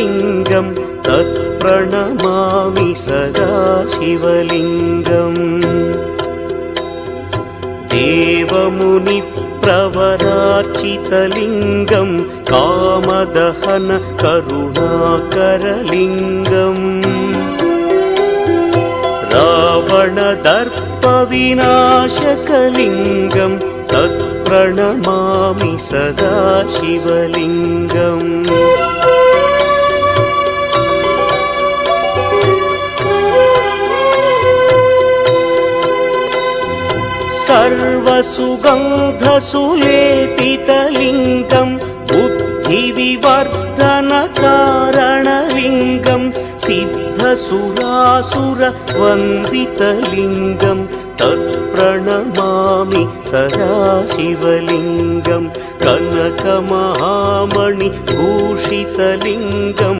लिङ्गं तत्प्रणमामि सदा शिवलिङ्गम्। देवमुनिप्रवरार्चितलिङ्गं कामदहन करुणाकरलिङ्गम्। रावणदर्पविनाशकलिङ्गं तत्प्रणमामि सदा शिवलिङ्गम्। सर्वसुगन्धसुलेपितलिङ्गं बुद्धिविवर्धनकारणलिङ्गं सिद्धसुरासुरवन्दितलिङ्गं तत्प्रणमामि सदा शिवलिङ्गं। कनकमहामणिभूषितलिङ्गं